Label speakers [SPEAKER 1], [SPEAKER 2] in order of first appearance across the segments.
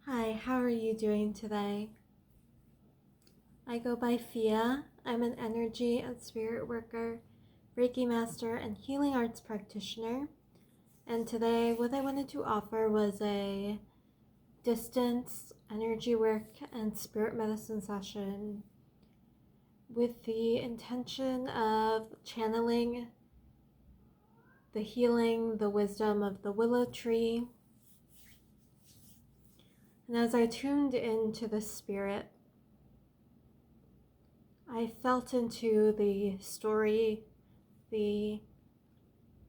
[SPEAKER 1] Hi, how are you doing today? I go by Fiadh. I'm an energy and spirit worker, Reiki master, and healing arts practitioner. And today, what I wanted to offer was a distance energy work and spirit medicine session with the intention of channeling the healing, the wisdom of the Willow Tree. And as I tuned into the spirit, I felt into the story, the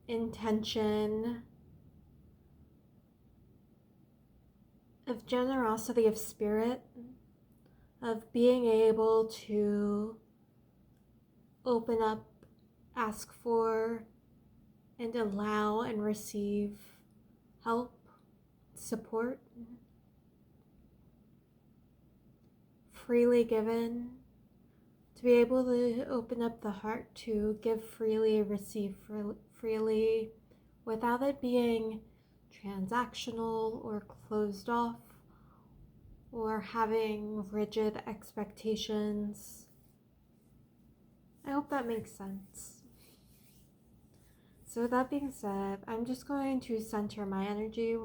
[SPEAKER 1] intention of generosity of spirit, of being able to open up, ask for, and allow and receive help, support, freely given, to be able to open up the heart to give freely, receive freely, without it being transactional or closed off or having rigid expectations. I hope that makes sense. So with that being said, I'm just going to center my energy,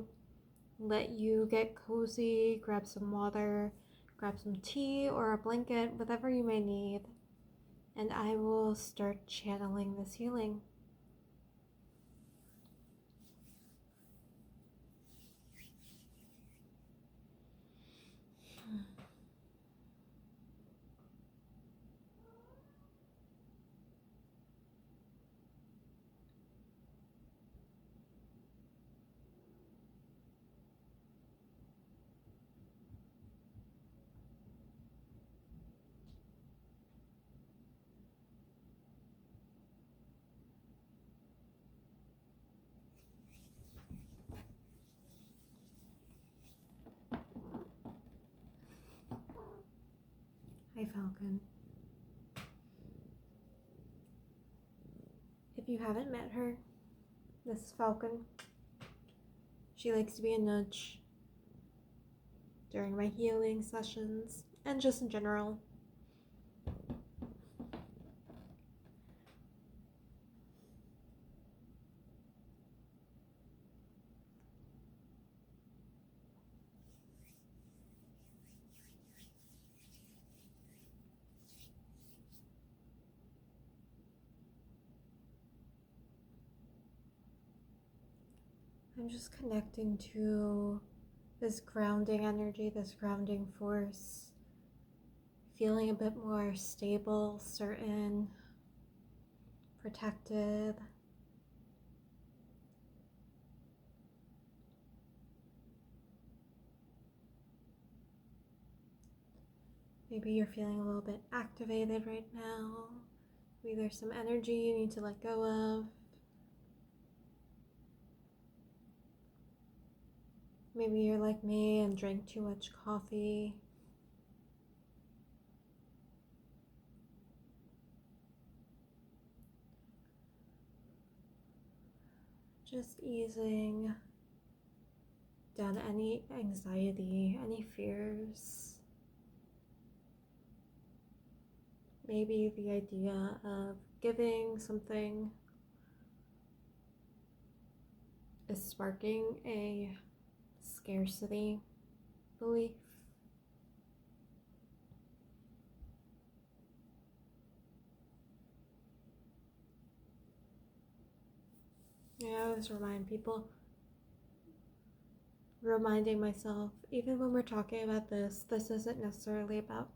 [SPEAKER 1] let you get cozy, grab some water, grab some tea or a blanket, whatever you may need, and I will start channeling this healing. Hi, Falcon. If you haven't met her, this is Falcon. She likes to be a nudge during my healing sessions and just in general. I'm just connecting to this grounding energy, this grounding force, feeling a bit more stable, certain, protected. Maybe you're feeling a little bit activated right now. Maybe there's some energy you need to let go of. Maybe you're like me and drank too much coffee. Just easing down any anxiety, any fears. Maybe the idea of giving something is sparking a scarcity belief. I always reminding myself, even when we're talking about this isn't necessarily about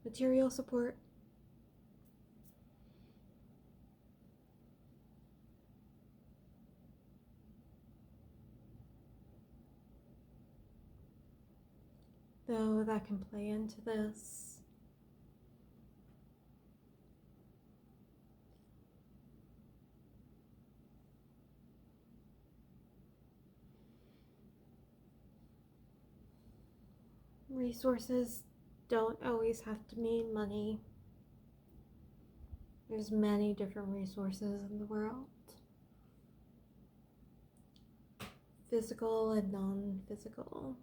[SPEAKER 1] material support. Though that can play into this. Resources don't always have to mean money. There's many different resources in the world. Physical and non-physical.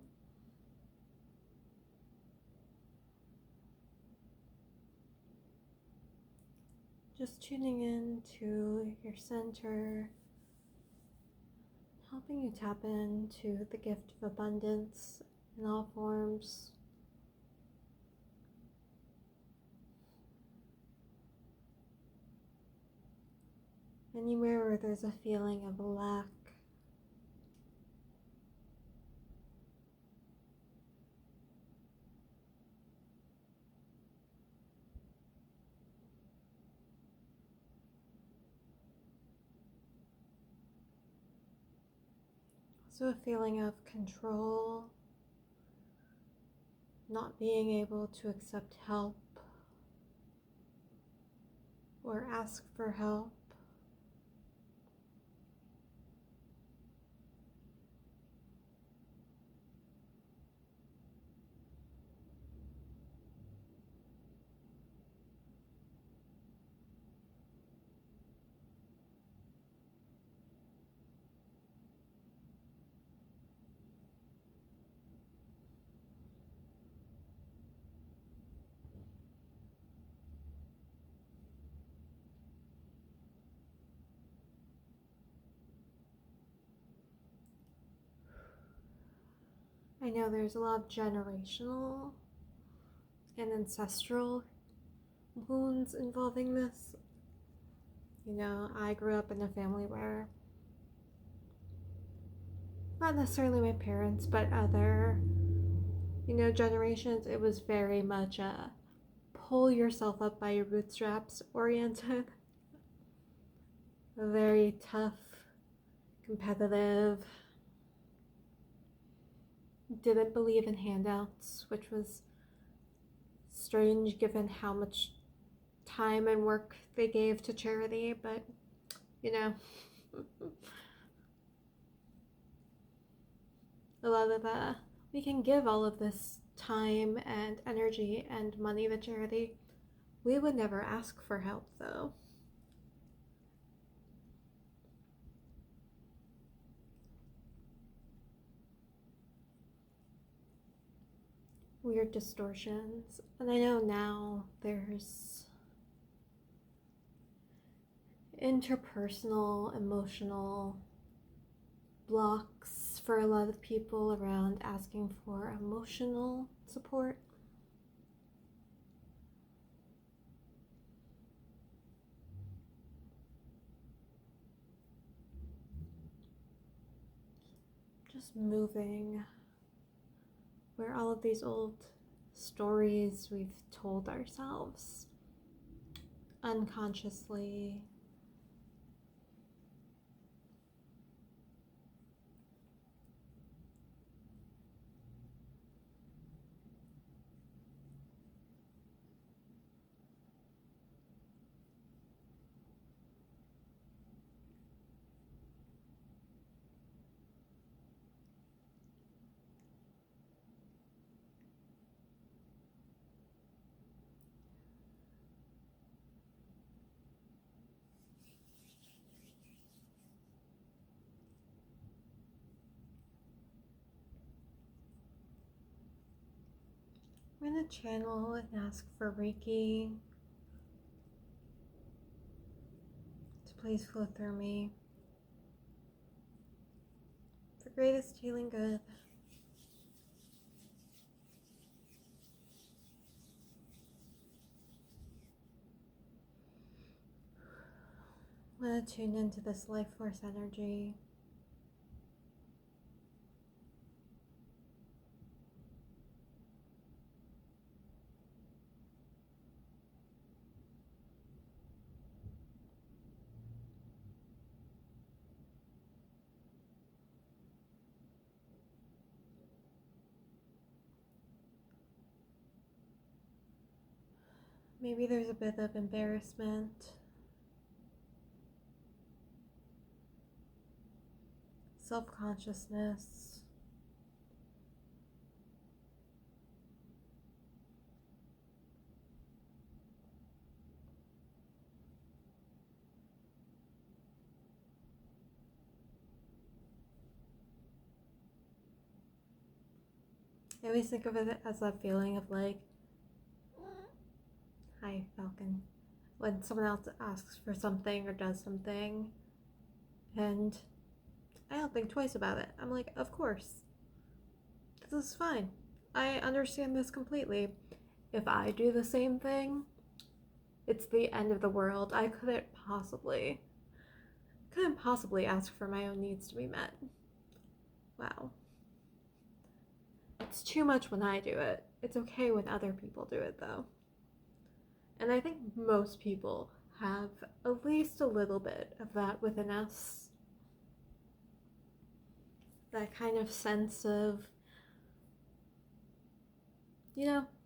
[SPEAKER 1] Just tuning in to your center, helping you tap into the gift of abundance in all forms. Anywhere where there's a feeling of lack, also a feeling of control, not being able to accept help or ask for help. I know there's a lot of generational and ancestral wounds involving this. You know, I grew up in a family where, not necessarily my parents, but other, generations, it was very much a pull yourself up by your bootstraps oriented. Very tough, competitive, didn't believe in handouts, which was strange given how much time and work they gave to charity, but a lot of we can give all of this time and energy and money to charity. We would never ask for help though. Weird distortions. And I know now there's interpersonal, emotional blocks for a lot of people around asking for emotional support. Just moving where all of these old stories we've told ourselves unconsciously I'm going to channel and ask for Reiki to please flow through me for greatest healing good. I'm going to tune into this life force energy. Maybe there's a bit of embarrassment, self-consciousness, I always think of it as that feeling of like, hi Falcon, when someone else asks for something or does something, and I don't think twice about it. I'm like, of course, this is fine. I understand this completely. If I do the same thing, it's the end of the world. I couldn't possibly ask for my own needs to be met. Wow. It's too much when I do it. It's okay when other people do it, though. And I think most people have at least a little bit of that within us. That kind of sense of,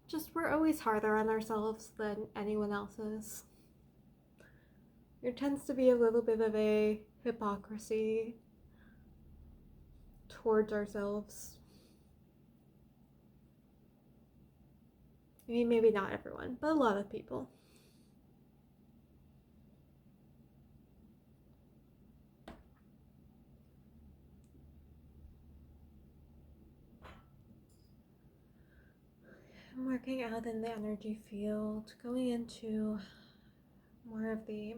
[SPEAKER 1] just we're always harder on ourselves than anyone else is. There tends to be a little bit of a hypocrisy towards ourselves. I mean, maybe not everyone, but a lot of people. I'm working out in the energy field, going into more of the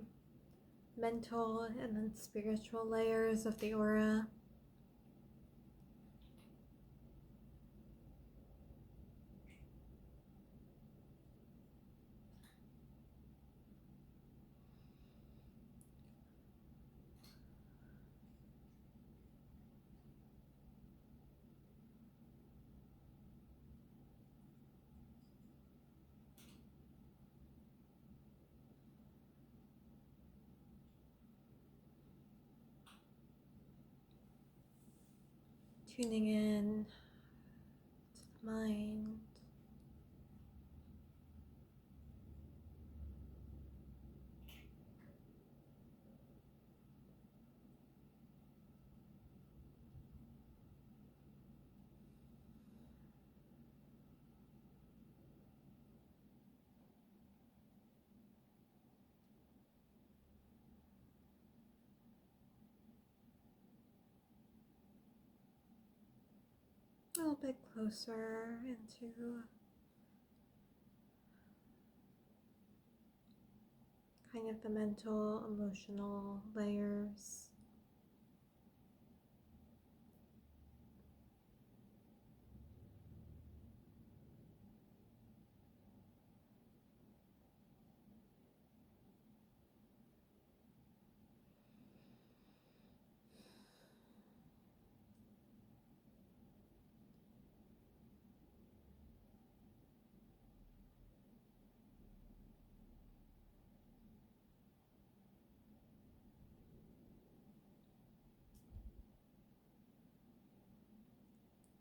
[SPEAKER 1] mental and then spiritual layers of the aura. Tuning in to the mind. A little bit closer into kind of the mental, emotional layers.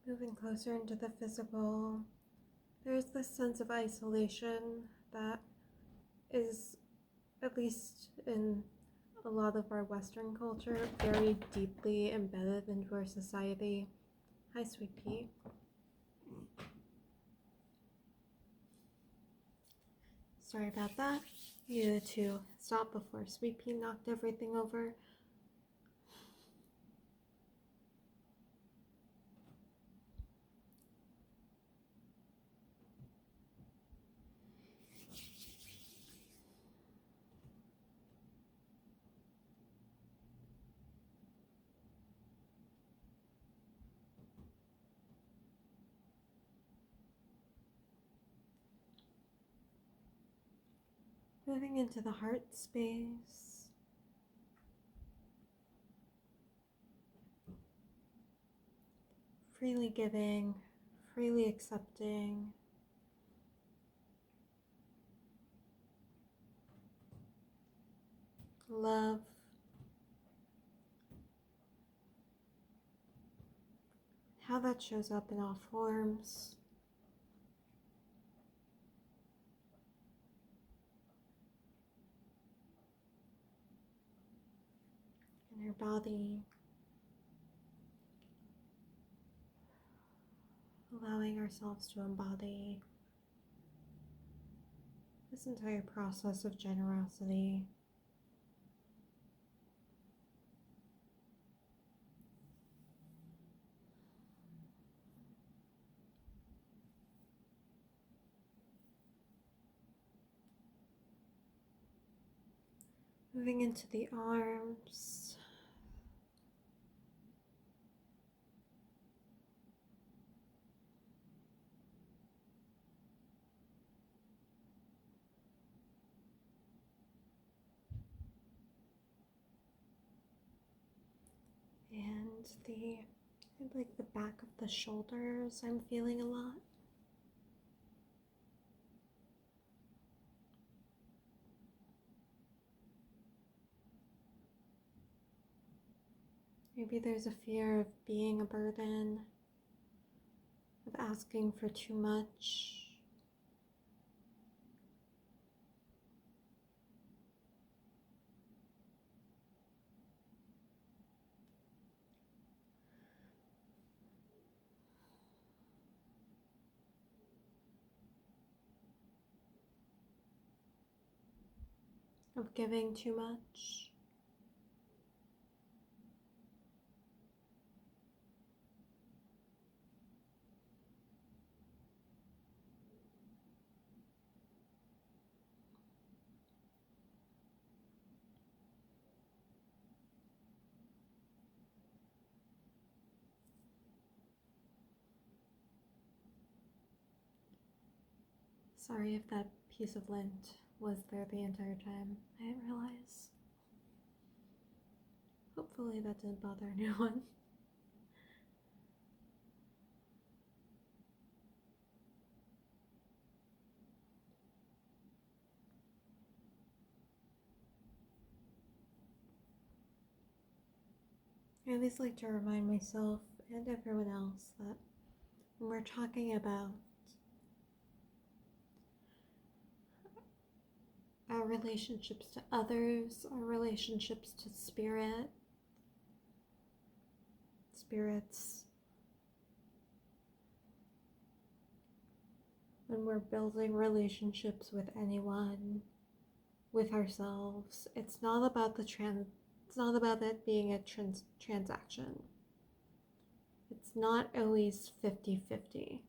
[SPEAKER 1] Moving closer into the physical, there's this sense of isolation that is, at least in a lot of our Western culture, very deeply embedded into our society. Hi, Sweet Pea. Sorry about that. Needed to stop before Sweet Pea knocked everything over. Moving into the heart space. Freely giving, freely accepting. Love. How that shows up in all forms. In your body. Allowing ourselves to embody this entire process of generosity. Moving into the arms. And the back of the shoulders, I'm feeling a lot. Maybe there's a fear of being a burden, of asking for too much. Of giving too much. Sorry if that piece of lint was there the entire time. I didn't realize. Hopefully that didn't bother anyone. I always like to remind myself and everyone else that when we're talking about our relationships to others, our relationships to spirits, when we're building relationships with anyone, with ourselves, it's not about it's not about it being a transaction. It's not always 50-50.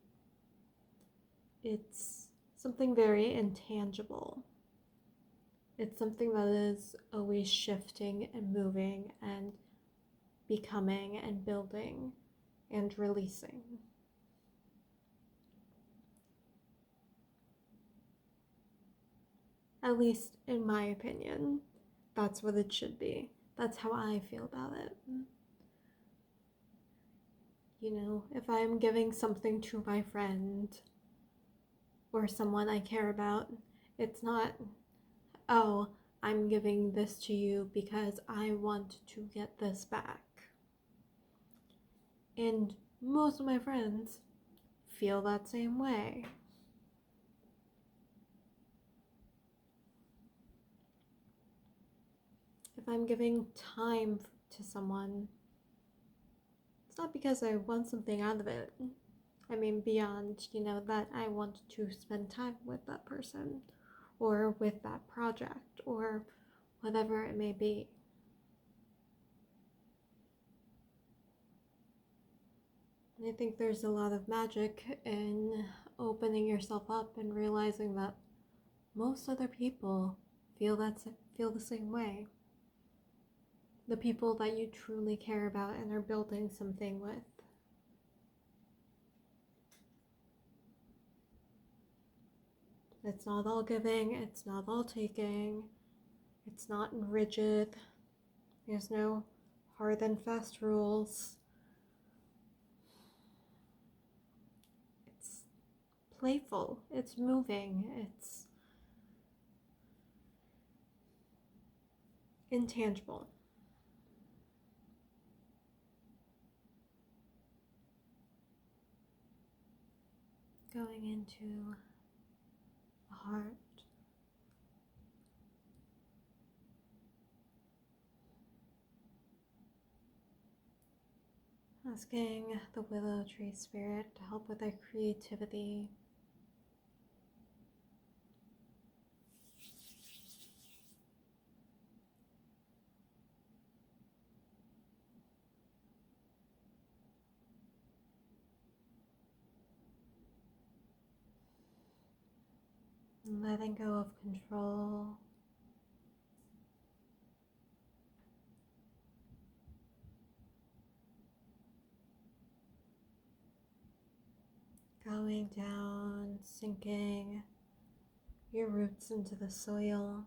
[SPEAKER 1] It's something very intangible. It's something that is always shifting and moving and becoming and building and releasing. At least in my opinion, that's what it should be. That's how I feel about it. You know, if I'm giving something to my friend or someone I care about, it's not, oh, I'm giving this to you because I want to get this back. And most of my friends feel that same way. If I'm giving time to someone, it's not because I want something out of it. I mean, beyond, that I want to spend time with that person or with that project or whatever it may be. And I think there's a lot of magic in opening yourself up and realizing that most other people feel the same way. The people that you truly care about and are building something with. It's not all giving, it's not all taking, it's not rigid, there's no hard and fast rules. It's playful, it's moving, it's intangible. Going into the heart. Asking the Willow Tree spirit to help with our creativity. And letting go of control. slowing down, sinking your roots into the soil.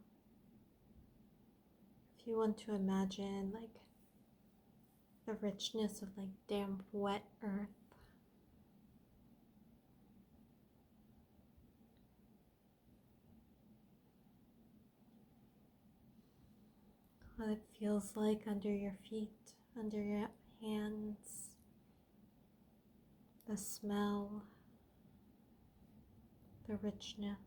[SPEAKER 1] If you want to imagine like the richness of like damp, wet earth, what it feels like under your feet, under your hands, the smell, the richness.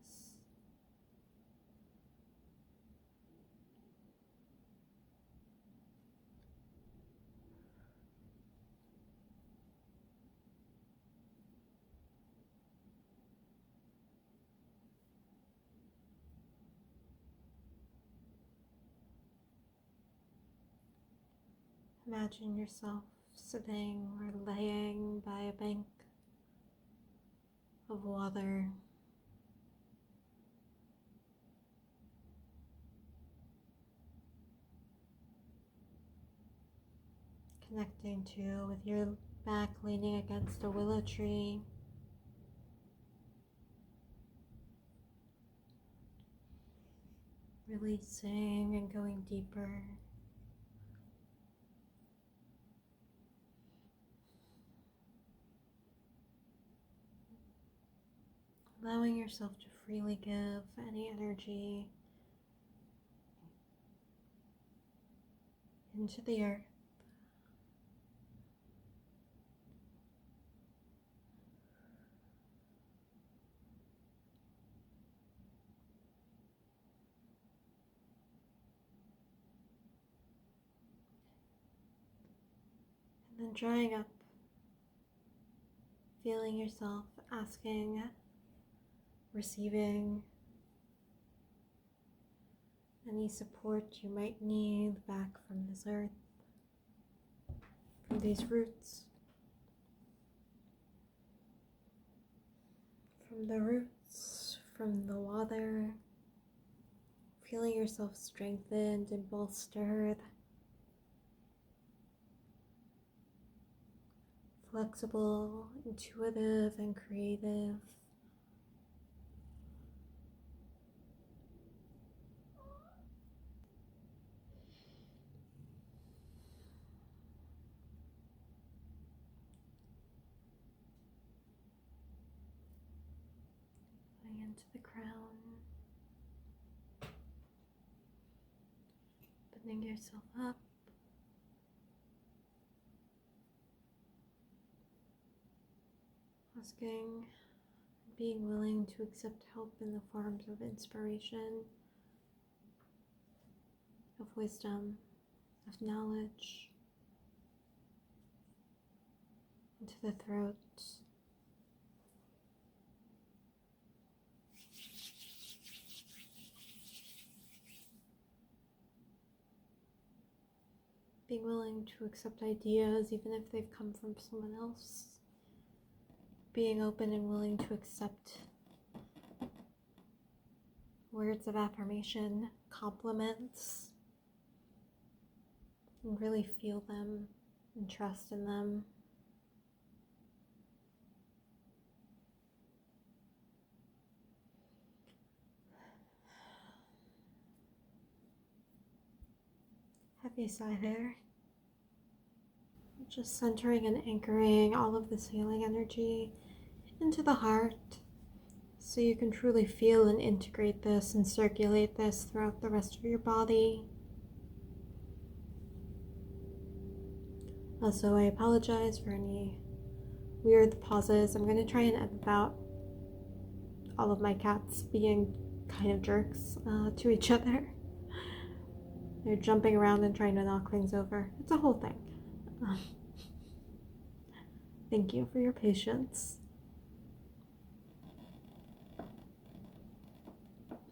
[SPEAKER 1] Imagine yourself sitting or laying by a bank of water. Connecting to with your back leaning against a willow tree. Releasing and going deeper. Allowing yourself to freely give any energy into the earth. And then drying up, feeling yourself asking, receiving any support you might need back from this earth, from these roots, from the roots, from the water, feeling yourself strengthened and bolstered, flexible, intuitive, and creative. Going into the crown, opening yourself up. Asking, being willing to accept help in the forms of inspiration, of wisdom, of knowledge, into the throat. Being willing to accept ideas even if they've come from someone else. Being open and willing to accept words of affirmation, compliments, and really feel them and trust in them. Heavy sigh there. Just centering and anchoring all of this healing energy into the heart so you can truly feel and integrate this and circulate this throughout the rest of your body. Also, I apologize for any weird pauses. I'm going to try and edit out all of my cats being kind of jerks to each other. They're jumping around and trying to knock things over. It's a whole thing. Thank you for your patience.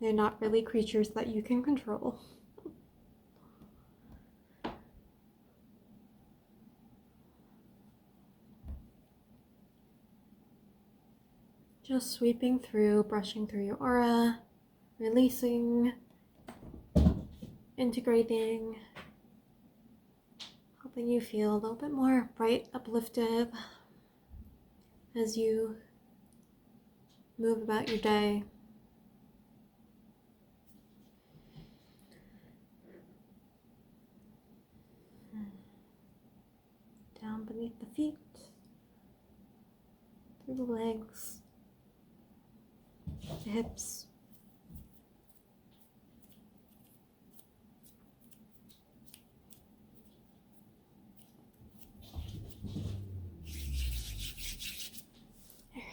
[SPEAKER 1] They're not really creatures that you can control. Just sweeping through, brushing through your aura, releasing, integrating, helping you feel a little bit more bright, uplifted as you move about your day. Down beneath the feet, through the legs, the hips. All right.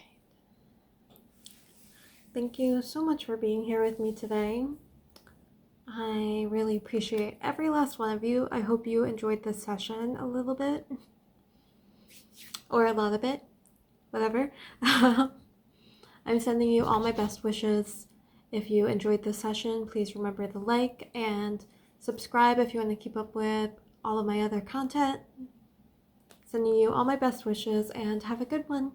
[SPEAKER 1] Thank you so much for being here with me today. I really appreciate every last one of you. I hope you enjoyed this session a little bit, or a lot of it, whatever. I'm sending you all my best wishes. If you enjoyed this session, please remember to like and subscribe if you want to keep up with all of my other content. Sending you all my best wishes and have a good one.